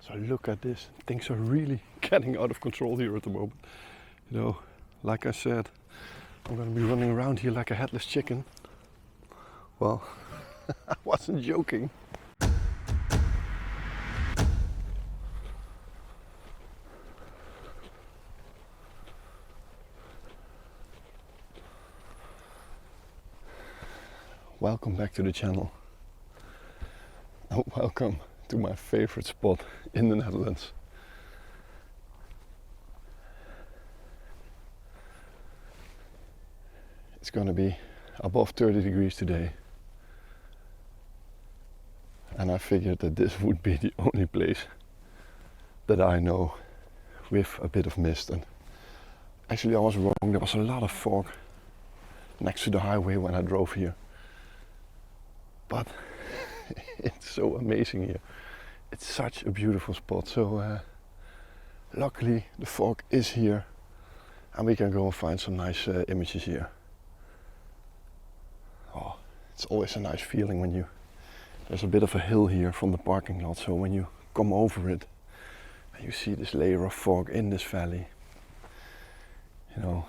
So look at this, things are really getting out of control here at the moment. You know, like I said, I'm gonna be running around here like a headless chicken. Well, I wasn't joking. Welcome back to the channel. And welcome to my favorite spot in the Netherlands. It's gonna be above 30 degrees today. And I figured that this would be the only place that I know with a bit of mist. And actually I was wrong, there was a lot of fog next to the highway when I drove here. But it's so amazing here. It's such a beautiful spot. So luckily the fog is here and we can go and find some nice images here. Oh, it's always a nice feeling when there's a bit of a hill here from the parking lot, so when you come over it and you see this layer of fog in this valley, you know,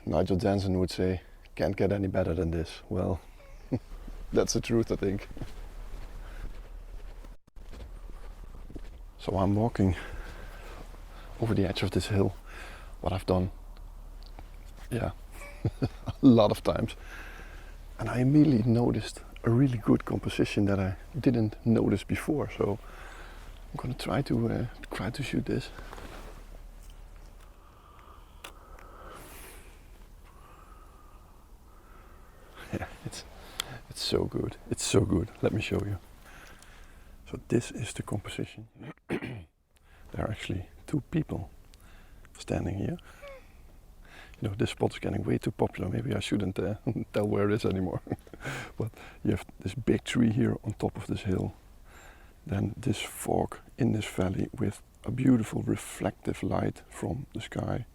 Nigel Jensen would say, can't get any better than this. Well, that's the truth, I think. So I'm walking over the edge of this hill, what I've done, yeah, a lot of times. And I immediately noticed a really good composition that I didn't notice before. So I'm gonna try to shoot this. Yeah, it's so good. It's so good. Let me show you. So this is the composition. There are actually two people standing here. You know, this spot is getting way too popular. Maybe I shouldn't tell where it is anymore. But you have this big tree here on top of this hill. Then this fog in this valley with a beautiful reflective light from the sky.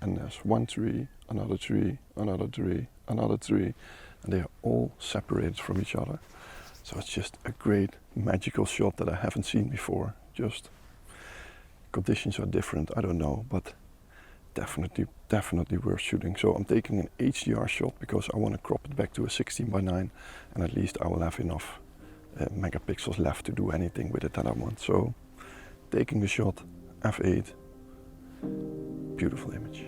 And there's one tree, another tree, another tree, another tree. And they are all separated from each other. So it's just a great magical shot that I haven't seen before. Just conditions are different, I don't know, but definitely worth shooting. So I'm taking an HDR shot because I want to crop it back to a 16:9, and at least I will have enough megapixels left to do anything with it that I want. So taking the shot, f8, beautiful image.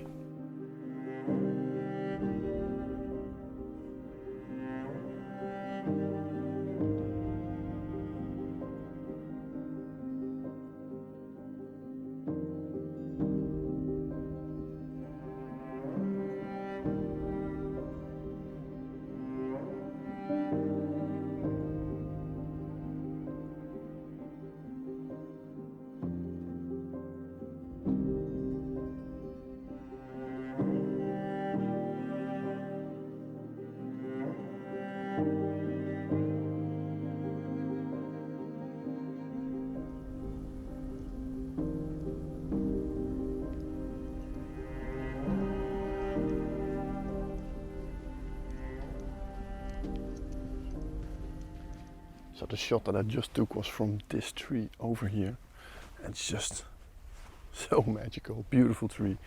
So the shot that I just took was from this tree over here. It's just so magical, beautiful tree.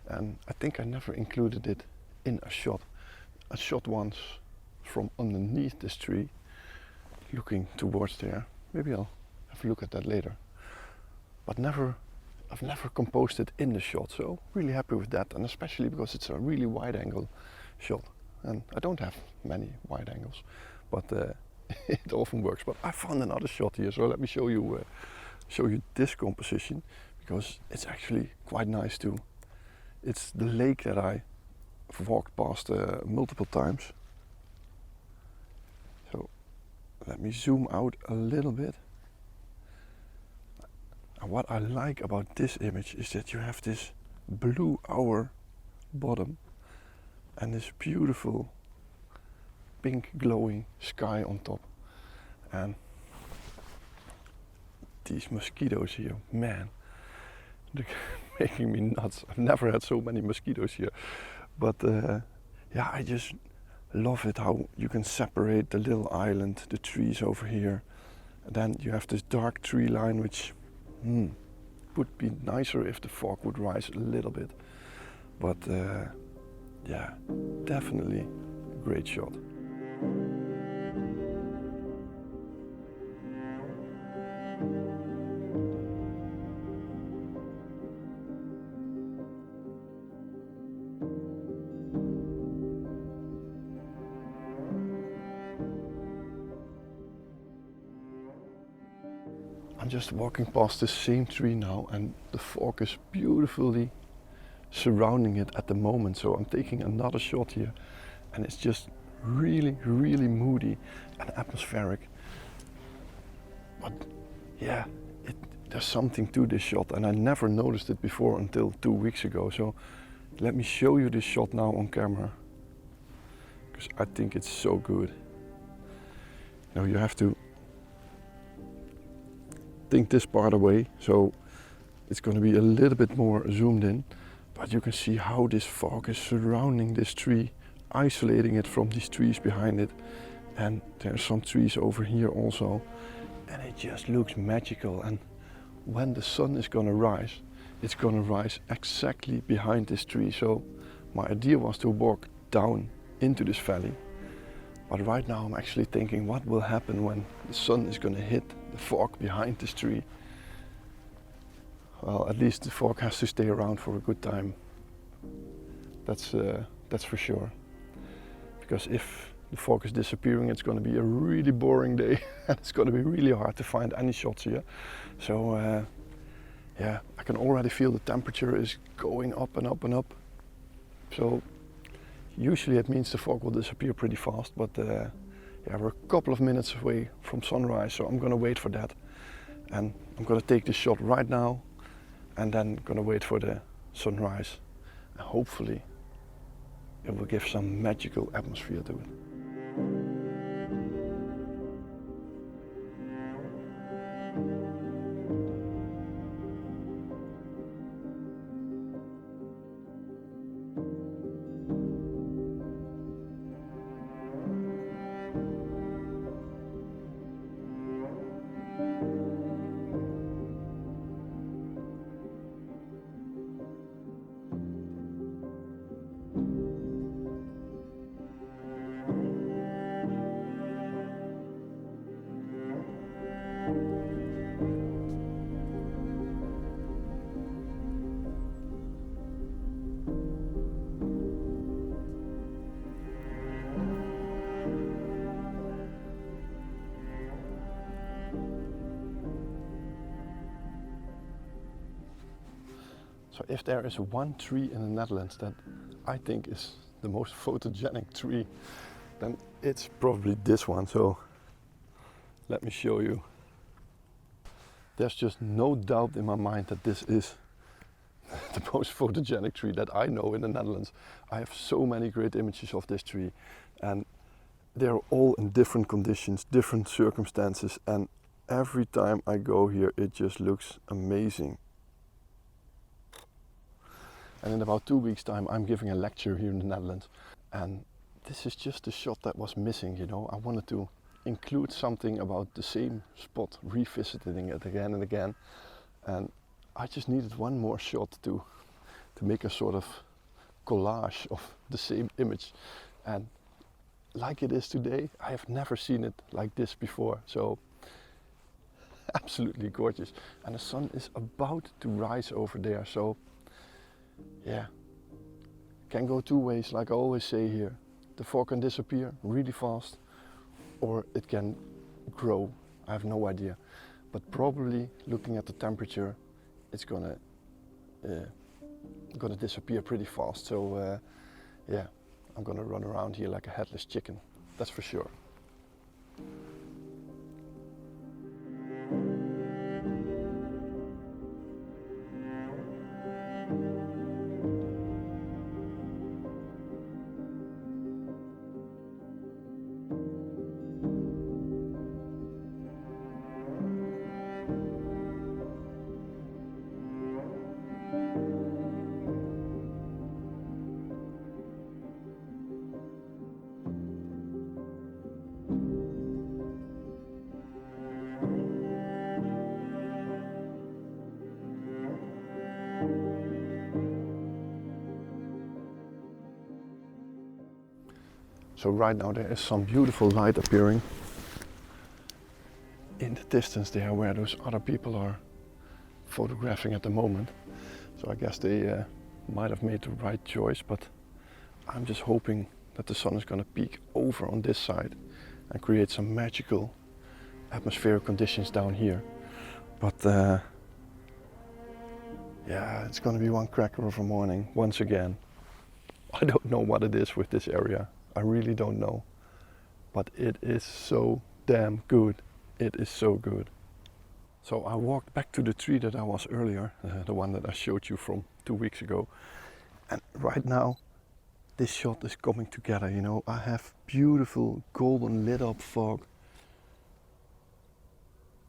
And I think I never included it in a shot. I shot once from underneath this tree, looking towards there. Maybe I'll have a look at that later. But I've never composed it in the shot, so really happy with that. And especially because it's a really wide angle shot. And I don't have many wide angles, but it often works. But I found another shot here, so let me show you this composition, because it's actually quite nice too. It's the lake that I've walked past multiple times. So let me zoom out a little bit. And what I like about this image is that you have this blue hour bottom and this beautiful pink glowing sky on top. And these mosquitoes here, man, they're making me nuts. I've never had so many mosquitoes here. But yeah, I just love it how you can separate the little island, the trees over here, Then you have this dark tree line, which would be nicer if the fog would rise a little bit. But yeah, definitely a great shot. I'm just walking past the same tree now, and the fog is beautifully surrounding it at the moment. So I'm taking another shot here, and it's just really, really moody and atmospheric. But yeah, there's something to this shot, and I never noticed it before until 2 weeks ago. So let me show you this shot now on camera, because I think it's so good. Now you have to think this part away, so it's going to be a little bit more zoomed in, but you can see how this fog is surrounding this tree, isolating it from these trees behind it, and there's some trees over here also, and it just looks magical. And when the sun is going to rise, it's going to rise exactly behind this tree. So my idea was to walk down into this valley, but right now I'm actually thinking what will happen when the sun is going to hit the fog behind this tree. Well, at least the fog has to stay around for a good time. That's for sure. Because if the fog is disappearing, it's going to be a really boring day, and it's going to be really hard to find any shots here. So yeah, I can already feel the temperature is going up and up and up. So usually it means the fog will disappear pretty fast, but yeah, we're a couple of minutes away from sunrise, so I'm gonna wait for that. And I'm gonna take this shot right now, and then gonna wait for the sunrise. And hopefully it will give some magical atmosphere to it. So if there is one tree in the Netherlands that I think is the most photogenic tree, then it's probably this one. So let me show you. There's just no doubt in my mind that this is the most photogenic tree that I know in the Netherlands. I have so many great images of this tree, and they're all in different conditions, different circumstances, and every time I go here it just looks amazing. And in about 2 weeks' time I'm giving a lecture here in the Netherlands, and this is just the shot that was missing, you know. I wanted to include something about the same spot, revisiting it again and again, and I just needed one more shot to make a sort of collage of the same image. And like it is today, I have never seen it like this before. So absolutely gorgeous. And the sun is about to rise over there. So yeah, can go two ways, like I always say here. The fog can disappear really fast, or it can grow. I have no idea. But probably looking at the temperature, it's gonna disappear pretty fast. So yeah, I'm gonna run around here like a headless chicken, that's for sure. So right now there is some beautiful light appearing in the distance there where those other people are photographing at the moment. So I guess they might have made the right choice, but I'm just hoping that the sun is going to peek over on this side and create some magical atmospheric conditions down here. But yeah, it's going to be one cracker of a morning once again. I don't know what it is with this area. I really don't know. But it is so damn good. It is so good. So I walked back to the tree that I was earlier, the one that I showed you from 2 weeks ago. And right now, this shot is coming together, you know. I have beautiful golden lit up fog,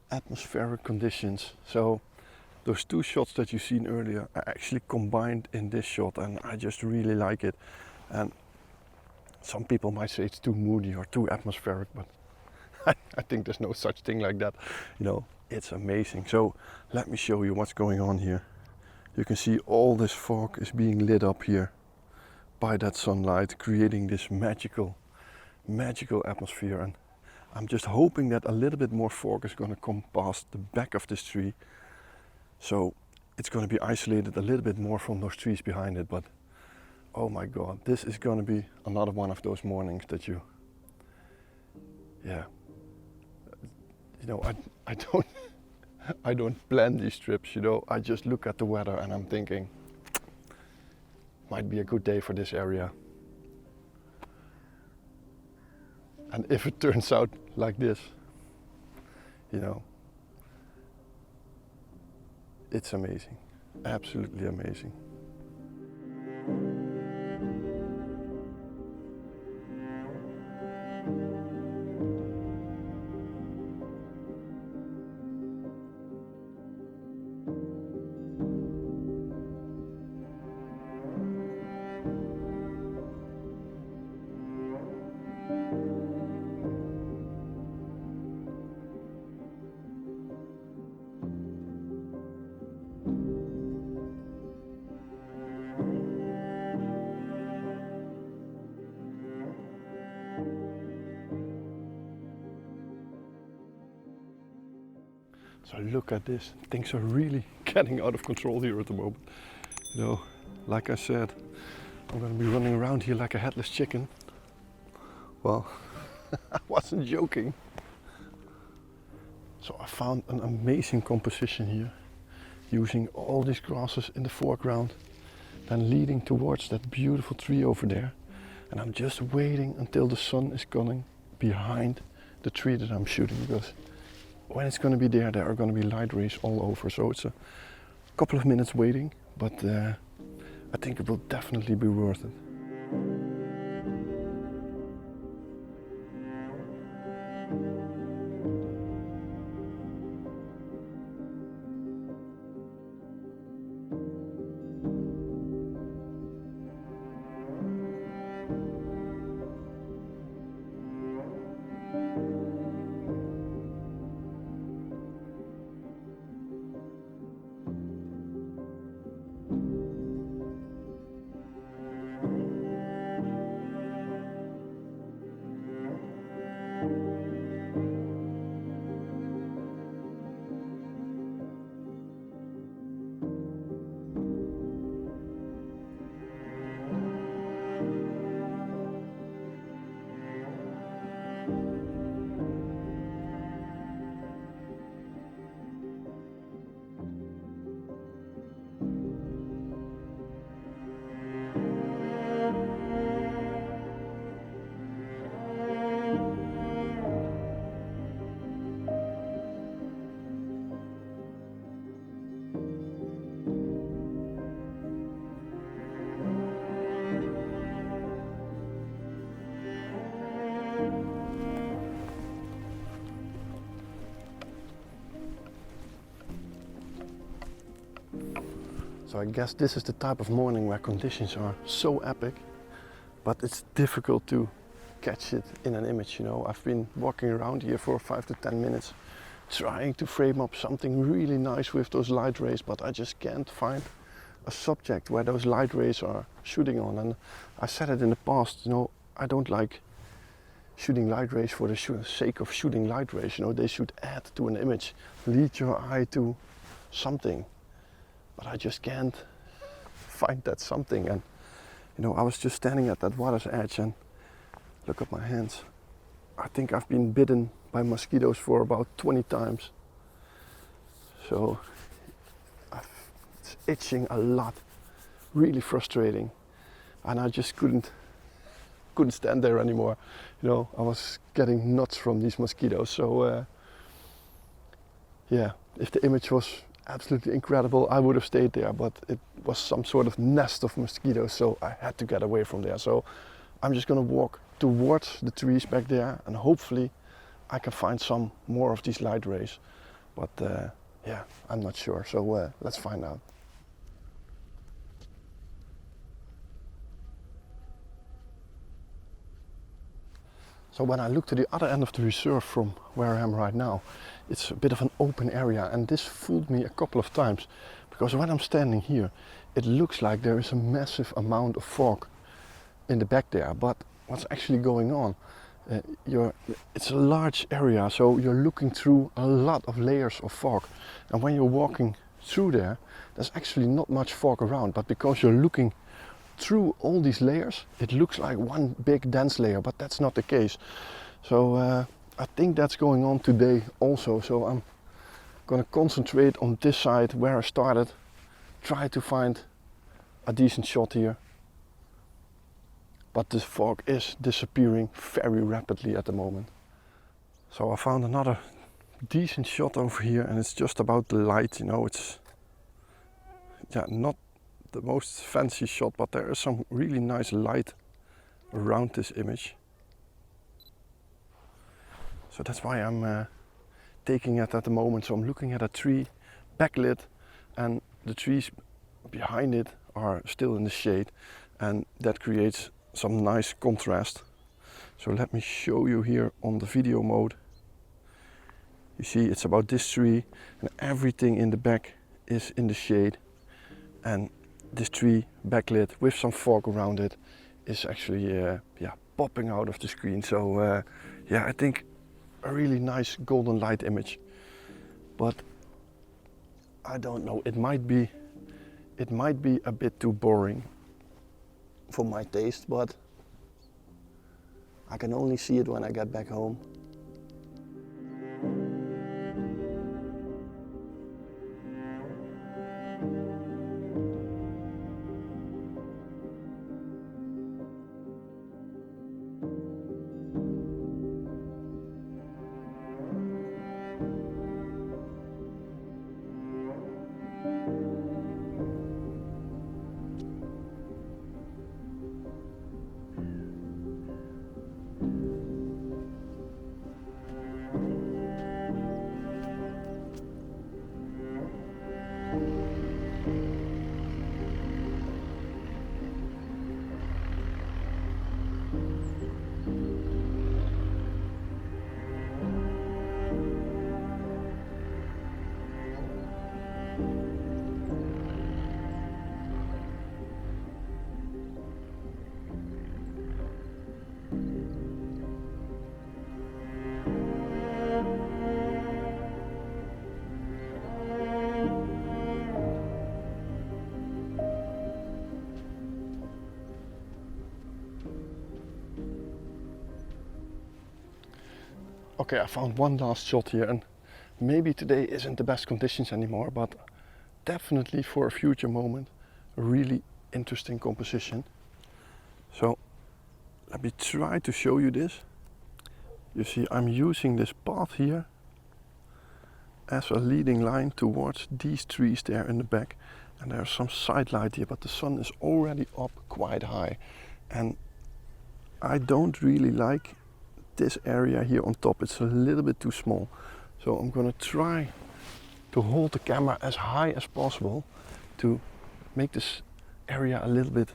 atmospheric conditions. So those two shots that you've seen earlier are actually combined in this shot, and I just really like it. And some people might say it's too moody or too atmospheric, but I think there's no such thing like that. You know, it's amazing. So let me show you what's going on here. You can see all this fog is being lit up here by that sunlight, creating this magical atmosphere. And I'm just hoping that a little bit more fog is going to come past the back of this tree, so it's going to be isolated a little bit more from those trees behind it. But oh my god, this is going to be another one of those mornings that you know, I don't plan these trips, you know. I just look at the weather and I'm thinking, might be a good day for this area. And if it turns out like this, you know, it's amazing, absolutely amazing. So look at this, things are really getting out of control here at the moment. You know, like I said, I'm going to be running around here like a headless chicken. Well, I wasn't joking. So I found an amazing composition here, using all these grasses in the foreground, then leading towards that beautiful tree over there. And I'm just waiting until the sun is going behind the tree that I'm shooting, because when it's going to be there, there are going to be light rays all over. So it's a couple of minutes waiting, but I think it will definitely be worth it. So I guess this is the type of morning where conditions are so epic, but it's difficult to catch it in an image, you know. I've been walking around here for 5 to 10 minutes trying to frame up something really nice with those light rays, but I just can't find a subject where those light rays are shooting on. And I said it in the past, you know, I don't like shooting light rays for the sake of shooting light rays. You know, they should add to an image, lead your eye to something. But I just can't find that something. And you know, I was just standing at that water's edge and look at my hands. I think I've been bitten by mosquitoes for about 20 times. So it's itching a lot, really frustrating. And I just couldn't stand there anymore. You know, I was getting nuts from these mosquitoes. So yeah, if the image was absolutely incredible, I would have stayed there, but it was some sort of nest of mosquitoes, so I had to get away from there. So I'm just gonna walk towards the trees back there and hopefully I can find some more of these light rays. But yeah, I'm not sure, so let's find out. So when I look to the other end of the reserve from where I am right now, it's a bit of an open area, and this fooled me a couple of times, because when I'm standing here, it looks like there is a massive amount of fog in the back there, but what's actually going on, it's a large area, so you're looking through a lot of layers of fog, and when you're walking through there, there's actually not much fog around, but because you're looking through all these layers, it looks like one big dense layer, but that's not the case. So I think that's going on today also, so I'm gonna concentrate on this side where I started, try to find a decent shot here. But the fog is disappearing very rapidly at the moment. So I found another decent shot over here, and it's just about the light, you know, it's not the most fancy shot, but there is some really nice light around this image. So that's why I'm taking it at the moment. So I'm looking at a tree backlit, and the trees behind it are still in the shade, and that creates some nice contrast. So let me show you here on the video mode. You see, it's about this tree, and everything in the back is in the shade, and this tree backlit with some fog around it is actually popping out of the screen. So yeah, I think a really nice golden light image, but I don't know, it might be a bit too boring for my taste, but I can only see it when I get back home. Okay, I found one last shot here, and maybe today isn't the best conditions anymore, but definitely for a future moment, a really interesting composition. So let me try to show you this. You see, I'm using this path here as a leading line towards these trees there in the back, and there's some side light here, but the sun is already up quite high, and I don't really like this area here on top. It's a little bit too small, so I'm gonna try to hold the camera as high as possible to make this area a little bit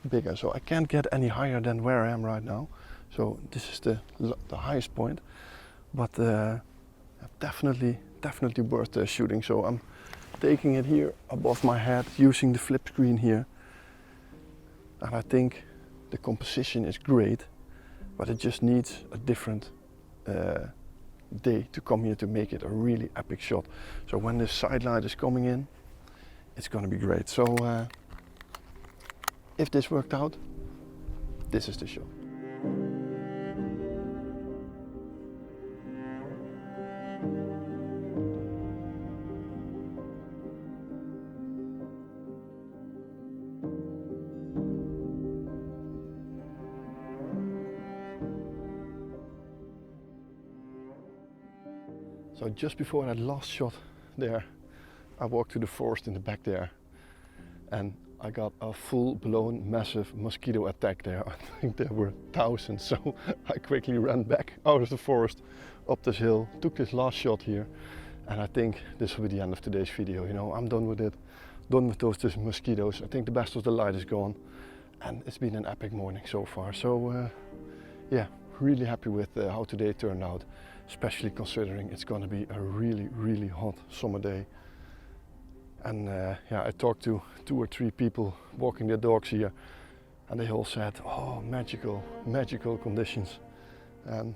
bigger. So I can't get any higher than where I am right now, so this is the highest point, but definitely worth shooting. So I'm taking it here above my head, using the flip screen here, and I think the composition is great. but it just needs a different day to come here to make it a really epic shot. So when this side light is coming in, it's gonna be great. So if this worked out, this is the shot. So just before that last shot there, I walked to the forest in the back there, and I got a full-blown massive mosquito attack there. I think there were thousands, so I quickly ran back out of the forest, up this hill, took this last shot here, and I think this will be the end of today's video. You know, I'm done with it, done with those mosquitoes. I think the best of the light is gone, and it's been an epic morning so far. So yeah, really happy with how today turned out, especially considering it's going to be a really hot summer day. And yeah, I talked to 2 or 3 people walking their dogs here, and they all said, oh, magical conditions. And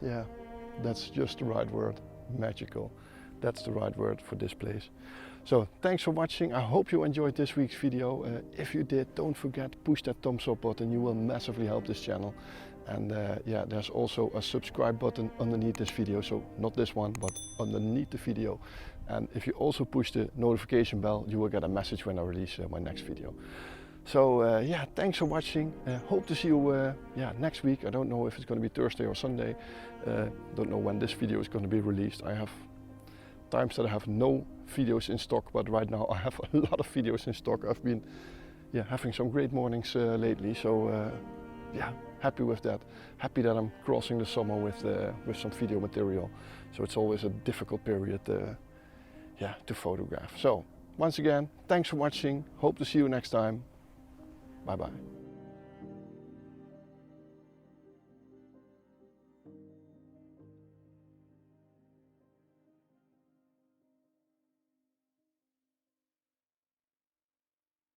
yeah, that's just the right word, magical. That's the right word for this place. So thanks for watching. I hope you enjoyed this week's video. If you did, don't forget, push that thumbs up button. You will massively help this channel. And yeah, there's also a subscribe button underneath this video. So not this one, but underneath the video. And if you also push the notification bell, you will get a message when I release my next video. So yeah, thanks for watching. Hope to see you yeah, next week. I don't know if it's going to be Thursday or Sunday. Don't know when this video is going to be released. I have times that I have no videos in stock, but right now I have a lot of videos in stock. I've been having some great mornings lately. So yeah, happy with that. Happy that I'm crossing the summer with some video material. So it's always a difficult period yeah, to photograph. So once again, thanks for watching. Hope to see you next time. Bye bye.